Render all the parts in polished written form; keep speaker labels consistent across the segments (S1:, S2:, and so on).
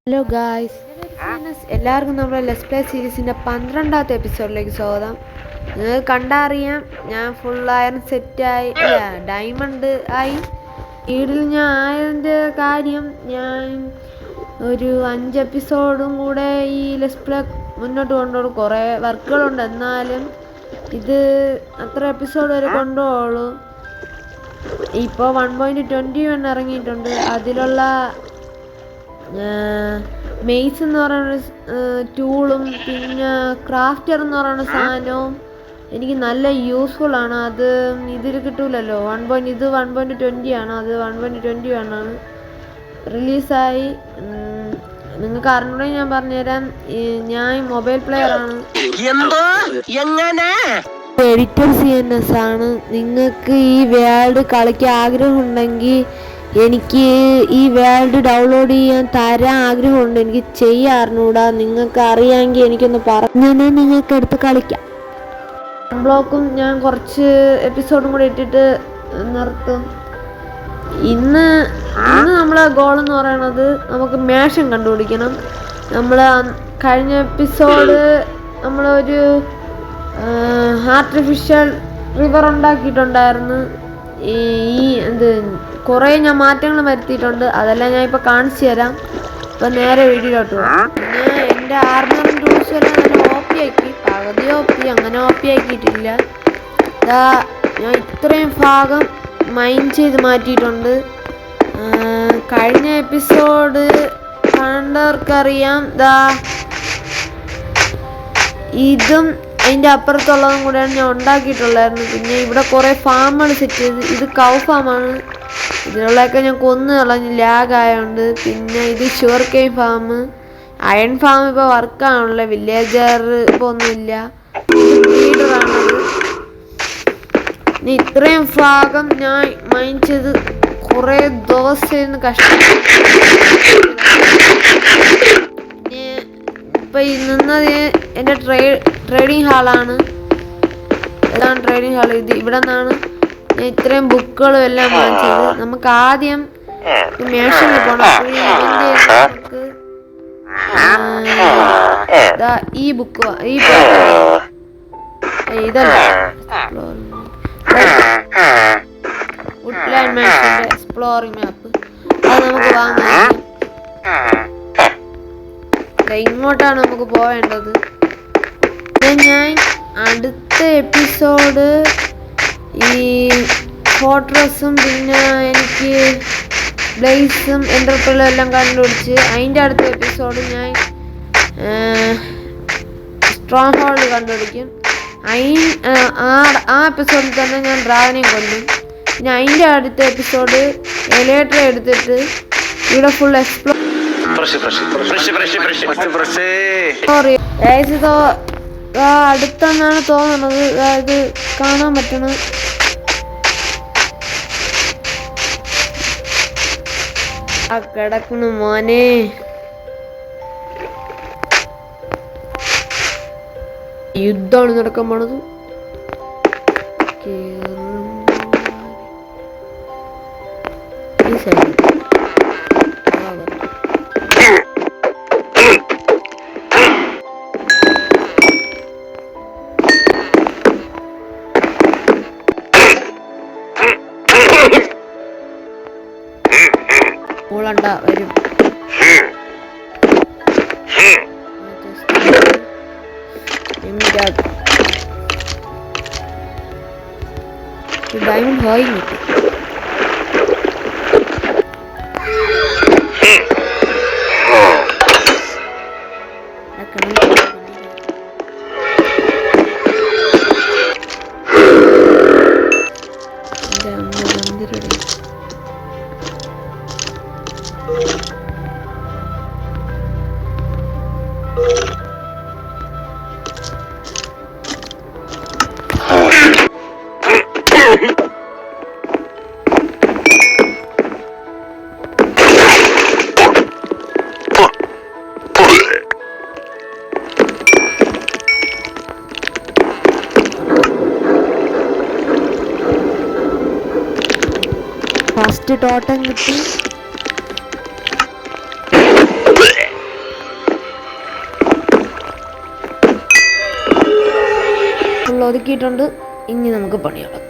S1: Hello guys, എല്ലാവർക്കും നമ്മുടെ let's play സീരീസിൻ്റെ 12ാമത്തെ എപ്പിസോഡിലേക്ക് സ്വാഗതം. നിങ്ങൾക്ക് കണ്ടറിയാം, ഞാൻ ഫുൾ അയൺ സെറ്റായി, ഡയമണ്ട് ആയി. വീട്ടിൽ ഞാൻ ആയതിൻ്റെ കാര്യം, ഞാൻ ഒരു 5 എപ്പിസോഡും കൂടെ ഈ ലെറ്റ്സ് പ്ലേ മുന്നോട്ട് കൊണ്ടുപോകും. കുറേ വർക്കുകളുണ്ട്, എന്നാലും ഇത് അത്ര എപ്പിസോഡ് വരെ കൊണ്ടുപോകുള്ളൂ. ഇപ്പോൾ 1.21 ഇറങ്ങിയിട്ടുണ്ട്. അതിലുള്ള മെയ്സ് എന്ന് പറയുന്ന ടൂളും പിന്നെ ക്രാഫ്റ്റർ എന്ന് പറയുന്ന സാധനവും എനിക്ക് നല്ല യൂസ്ഫുൾ ആണ്. അത് ഇതിൽ കിട്ടൂലല്ലോ. ഇത് 1.20 ആണ്, അത് 1.21 ആണ് റിലീസായി. നിങ്ങൾക്ക് അറിഞ്ഞൂടെ ഞാൻ പറഞ്ഞുതരാം. ഞാൻ മൊബൈൽ പ്ലെയർ ആണ്, എഡിറ്റർ CNS ആണ്. നിങ്ങൾക്ക് ഈ വേൾഡ് കളിക്കാൻ ആഗ്രഹമുണ്ടെങ്കിൽ എനിക്ക് ഈ വേൾഡ് ഡൗൺലോഡ് ചെയ്യാൻ തരാൻ ആഗ്രഹമുണ്ട്. എനിക്ക് ചെയ്യാറുകൂടാ. നിങ്ങൾക്ക് അറിയാമെങ്കിൽ എനിക്കൊന്ന് പറഞ്ഞാൽ നിങ്ങൾക്ക് എടുത്ത് കളിക്കാം. ബ്ലോക്കും ഞാൻ കുറച്ച് എപ്പിസോഡും കൂടെ ഇട്ടിട്ട് നിർത്തും. ഇന്ന് നമ്മളെ ഗോളെന്ന് പറയുന്നത് നമുക്ക് മേഷം കണ്ടുപിടിക്കണം. നമ്മൾ കഴിഞ്ഞ എപ്പിസോഡ് നമ്മളൊരു ആർട്ടിഫിഷ്യൽ റിവർ ഉണ്ടാക്കിയിട്ടുണ്ടായിരുന്നു. കുറേ ഞാൻ മാറ്റങ്ങൾ വരുത്തിയിട്ടുണ്ട്. അതെല്ലാം ഞാൻ ഇപ്പോൾ കാണിച്ചു തരാം. ഇപ്പം നേരെ വീഡിയോയിലോട്ട് പോകാം. പിന്നെ എൻ്റെ ആർമറും ടൂൾസും എല്ലാം നല്ല OP ആക്കി, പകുതി OP, അങ്ങനെ OP ആക്കിയിട്ടില്ല. ഞാൻ ഇത്രയും ഭാഗം മൈൻ ചെയ്ത് മാറ്റിയിട്ടുണ്ട്. കഴിഞ്ഞ എപ്പിസോഡ് കണ്ടവർക്കറിയാം. ഇതും അതിൻ്റെ അപ്പുറത്തുള്ളതും കൂടെയാണ് ഞാൻ ഉണ്ടാക്കിയിട്ടുള്ളായിരുന്നു. പിന്നെ ഇവിടെ കുറേ ഫാമുകൾ സെറ്റ് ചെയ്ത്, ഇത് കൗ ഫാമാണ്. ഇതിലുള്ളതൊക്കെ ഞാൻ കൊന്നു കളഞ്ഞ് ലാഗായതുകൊണ്ട്. പിന്നെ ഇത് sugar cane farm, iron farm ഇപ്പോൾ വർക്കാണുള്ളത്. വില്ലേജർ ഇപ്പോൾ ഒന്നുമില്ല, ലീഡറാണത്. ഇത്രയും ഭാഗം ഞാൻ മൈൻ ചെയ്ത് കുറേ ദിവസം കഷ്ടപ്പെട്ടു. ഇപ്പം നിന്നത് എൻ്റെ ട്രേഡിങ് ഹാളാണ്. ഇതാണ് ട്രേഡിങ് ഹാൾ. ഇവിടെ നിന്നാണ് ഞാൻ ഇത്രയും ബുക്കുകളും എല്ലാം വാങ്ങിച്ചത്. നമുക്ക് ആദ്യം മേഷനിൽ പോകണം. നമുക്ക് ഈ ബുക്ക് ഇതല്ല, വുഡ്ലാൻഡ് മാപ്പിന്റെ എക്സ്പ്ലോറിംഗ് മാപ്പ്. അത് നമുക്ക് വാങ്ങാം. ഇങ്ങോട്ടാണ് നമുക്ക് പോവേണ്ടത്. ഞാൻ അടുത്ത എപ്പിസോഡ് ഈ ഫോർട്രസും പിന്നെ എനിക്ക് ബ്ലേസും എൻ്റർപ്രൈലും എല്ലാം കണ്ടുപിടിച്ച് അതിൻ്റെ അടുത്ത എപ്പിസോഡ് ഞാൻ സ്ട്രോങ് ഹോൾഡ് കണ്ടുപിടിക്കും. ആ എപ്പിസോഡിൽ തന്നെ ഞാൻ ഡ്രാഗനെയും കൊല്ലും. പിന്നെ അതിൻ്റെ അടുത്ത എപ്പിസോഡ് എലേറ്റർ എടുത്തിട്ട് ഇവിടെ ഫുൾ എക്സ്പ്ലോർ അടുത്തെന്നാണ് തോന്നുന്നത്. ഇത് കാണാൻ പറ്റണം. കിടക്കണു മോനെ. യുദ്ധമാണ് നടക്കാൻ പോണത്. ഈ സൈഡ് വരും. ഡയമണ്ട് ഹായ് കിട്ടി. ഫസ്റ്റ് ടോട്ടം കിട്ടി. ഒതുക്കിയിട്ടുണ്ട്. ഇനി നമുക്ക് പണിയുള്ളത്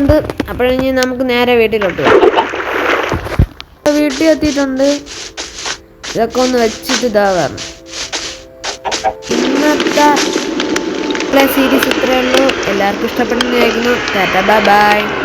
S1: ണ്ട്. അപ്പോഴിനി നമുക്ക് നേരെ വീട്ടിലോട്ട് വീട്ടിൽ എത്തിയിട്ടുണ്ട്. ഇതൊക്കെ ഒന്ന് വെച്ചിട്ട് ഇതാ കാരണം ഇന്നത്തെ സീരീസ് ഇത്രയേ ഉള്ളൂ. എല്ലാവർക്കും ഇഷ്ടപ്പെടുന്നു. Tata bye bye.